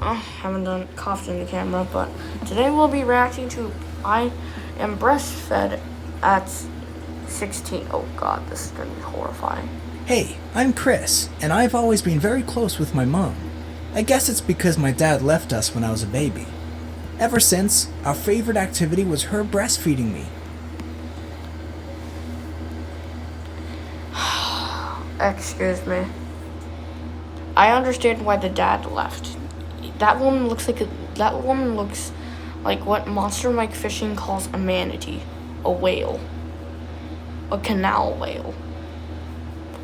haven't done coughed in the camera, but today we'll be reacting to I am breastfed at 16. Oh god, this is gonna be horrifying. Hey, I'm Chris, and I've always been very close with my mom. I guess it's because my dad left us when I was a baby. Ever since, our favorite activity was her breastfeeding me. Excuse me. I understand why the dad left. That woman looks like what Monster Mike Fishing calls a manatee, a whale, a canal whale.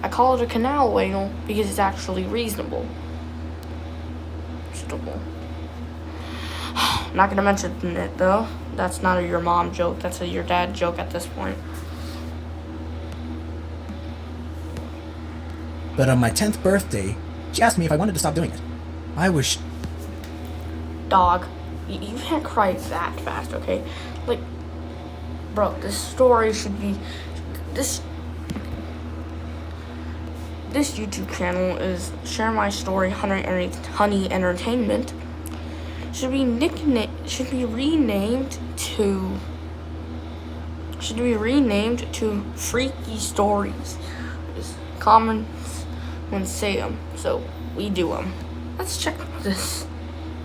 I call it a canal whale because it's actually reasonable. Not gonna mention it though. That's not a your mom joke. That's a your dad joke at this point. But on my 10th birthday, she asked me if I wanted to stop doing it. I was... Dog, you can't cry that fast, okay? Like, bro, this story should be... This YouTube channel is Share My Story Honey Entertainment. Should be renamed to Freaky Stories. Just comments when say them, so we do them. Let's check this.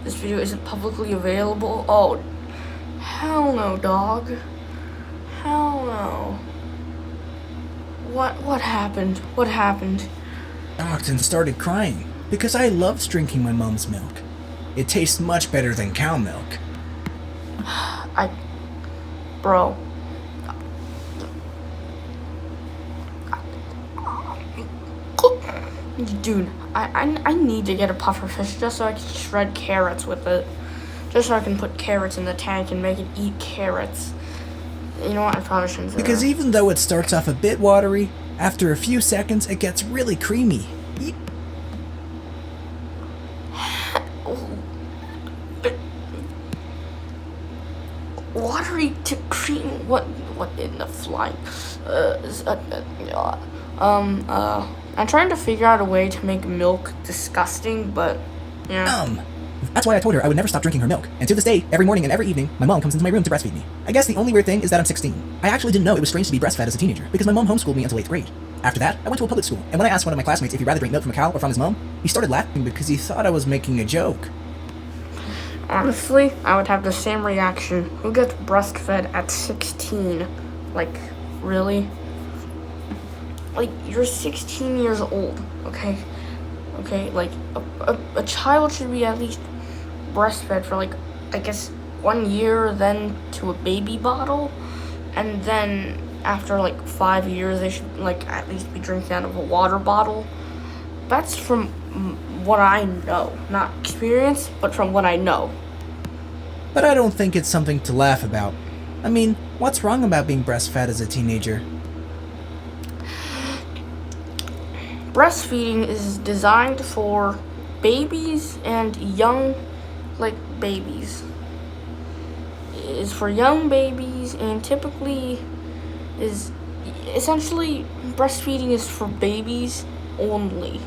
This video isn't publicly available. Oh, hell no, dog. Hell no. What happened? What happened? Shocked and started crying because I loved drinking my mom's milk. It tastes much better than cow milk. Bro. Dude, I need to get a puffer fish just so I can shred carrots with it. Just so I can put carrots in the tank and make it eat carrots. You know what? I probably shouldn't say Because that. even though it starts off a bit watery, after a few seconds it gets really creamy. Watery to cream? What in the flying? I'm trying to figure out a way to make milk disgusting, but yeah. That's why I told her I would never stop drinking her milk. And to this day, every morning and every evening, my mom comes into my room to breastfeed me. I guess the only weird thing is that I'm 16. I actually didn't know it was strange to be breastfed as a teenager, because my mom homeschooled me until 8th grade. After that, I went to a public school, and when I asked one of my classmates if he'd rather drink milk from a cow or from his mom, he started laughing because he thought I was making a joke. Honestly, I would have the same reaction. Who gets breastfed at 16? Like, really? Like, you're 16 years old, okay? Okay, like, a child should be at least breastfed for, like, I guess 1 year, then to a baby bottle, and then after, like, 5 years, they should, like, at least be drinking out of a water bottle. That's from what I know. Not experience, but from what I know. But I don't think it's something to laugh about. I mean, what's wrong about being breastfed as a teenager? Breastfeeding is designed for babies and young, like, babies. It's for young babies, and typically is essentially breastfeeding is for babies only.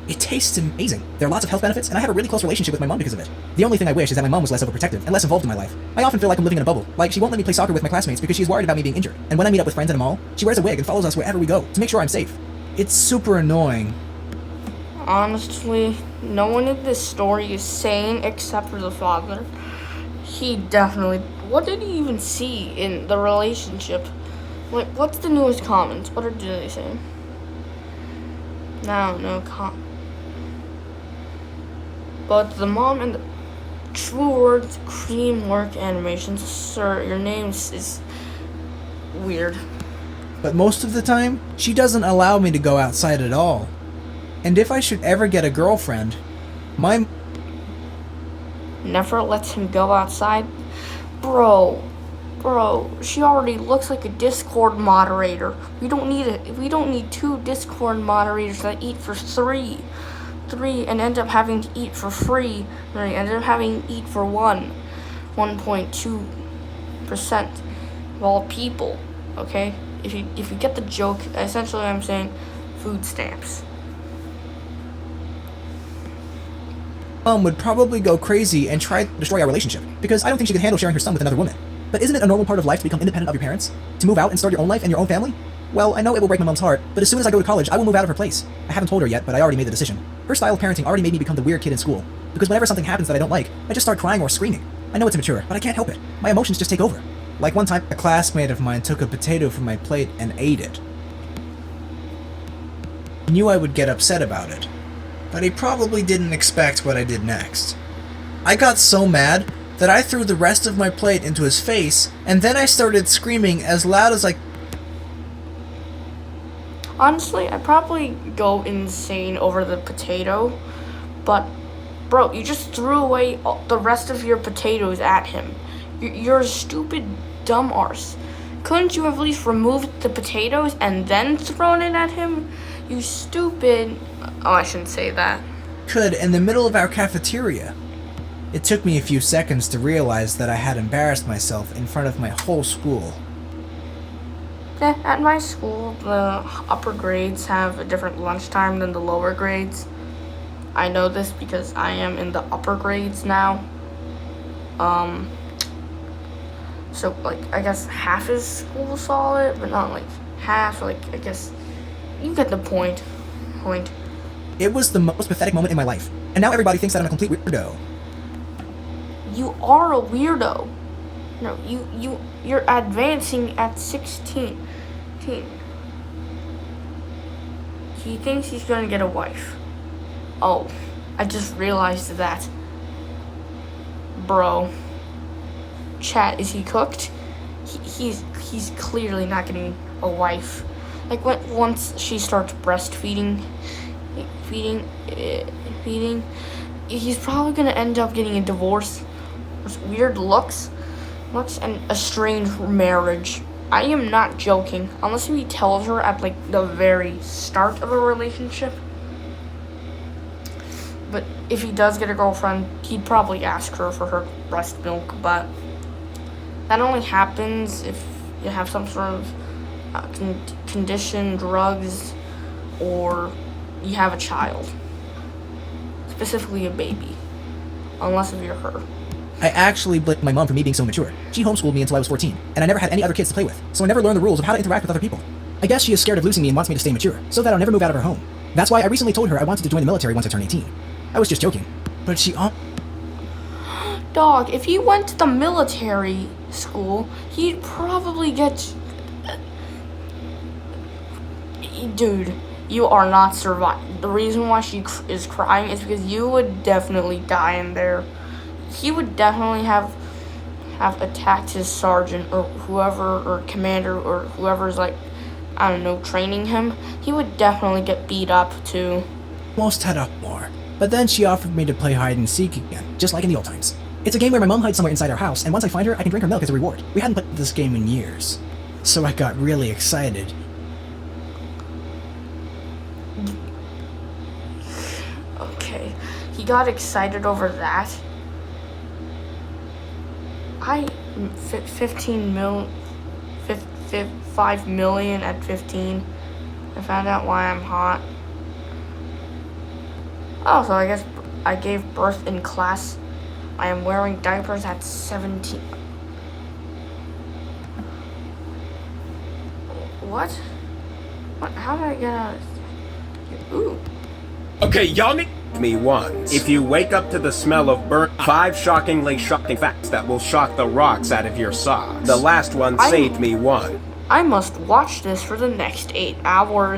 It tastes amazing. There are lots of health benefits, and I have a really close relationship with my mom because of it. The only thing I wish is that my mom was less overprotective and less involved in my life. I often feel like I'm living in a bubble. Like, she won't let me play soccer with my classmates because she's worried about me being injured. And when I meet up with friends at a mall, she wears a wig and follows us wherever we go to make sure I'm safe. It's super annoying. Honestly, no one in this story is sane except for the father. He definitely... What did he even see in the relationship? Like, what's the newest comments? What are they saying? No But the mom and the true words, cream work animations. Sir, your name is weird. But most of the time, she doesn't allow me to go outside at all. And if I should ever get a girlfriend, my... Never lets him go outside? Bro, she already looks like a Discord moderator. We don't need 2 Discord moderators that eat for 3 and end up having to eat for free. Right, end up having to eat for 1.2% of all people. Okay, if you get the joke, essentially I'm saying food stamps. Mom would probably go crazy and try to destroy our relationship, because I don't think she could handle sharing her son with another woman. But isn't it a normal part of life to become independent of your parents? To move out and start your own life and your own family? Well, I know it will break my mom's heart, but as soon as I go to college, I will move out of her place. I haven't told her yet, but I already made the decision. Her style of parenting already made me become the weird kid in school, because whenever something happens that I don't like, I just start crying or screaming. I know it's immature, but I can't help it. My emotions just take over. Like one time, a classmate of mine took a potato from my plate and ate it. I knew I would get upset about it, but he probably didn't expect what I did next. I got so mad that I threw the rest of my plate into his face, and then I started screaming as loud as I... Honestly, I'd probably go insane over the potato, but bro, you just threw away the rest of your potatoes at him. You're a stupid dumb arse. Couldn't you have at least removed the potatoes and then thrown it at him? You stupid... Oh, I shouldn't say that. Could in the middle of our cafeteria. It took me a few seconds to realize that I had embarrassed myself in front of my whole school. Yeah, at my school, the upper grades have a different lunchtime than the lower grades. I know this because I am in the upper grades now. So, like, I guess half his school saw it, but not, like, half. Like, I guess you get the point. It was the most pathetic moment in my life, and now everybody thinks that I'm a complete weirdo. You are a weirdo. No, you're advancing at 16. He thinks he's gonna get a wife. Oh, I just realized that. Bro. Chat, is he cooked? He's clearly not getting a wife. Like once she starts breastfeeding, he's probably gonna end up getting a divorce, with weird looks and a strange marriage. I am not joking. Unless he tells her at like the very start of a relationship. But if he does get a girlfriend, he'd probably ask her for her breast milk, but that only happens if you have some sort of condition, drugs, or you have a child. Specifically a baby. Unless if you're her. I actually blamed my mom for me being so immature. She homeschooled me until I was 14, and I never had any other kids to play with, so I never learned the rules of how to interact with other people. I guess she is scared of losing me and wants me to stay mature, so that I'll never move out of her home. That's why I recently told her I wanted to join the military once I turn 18. I was just joking, but she... Dog, if he went to the military school, he'd probably get... Dude, you are not surviving. The reason why she is crying is because you would definitely die in there. He would definitely have attacked his sergeant or whoever, or commander, or whoever's like, I don't know, training him. He would definitely get beat up too. Almost had up more, but then she offered me to play hide and seek again, just like in the old times. It's a game where my mom hides somewhere inside our house, and once I find her, I can drink her milk as a reward. We hadn't played this game in years, so I got really excited. Okay, he got excited over that. 5 million at 15. I found out why I'm hot. Oh, so I guess I gave birth in class. I am wearing diapers at 17. What? What? How did I get out of this? Ooh. Okay, y'all need me once. If you wake up to the smell of burnt, 5 shockingly shocking facts that will shock the rocks out of your socks. The last one saved me one. I must watch this for the next 8 hours.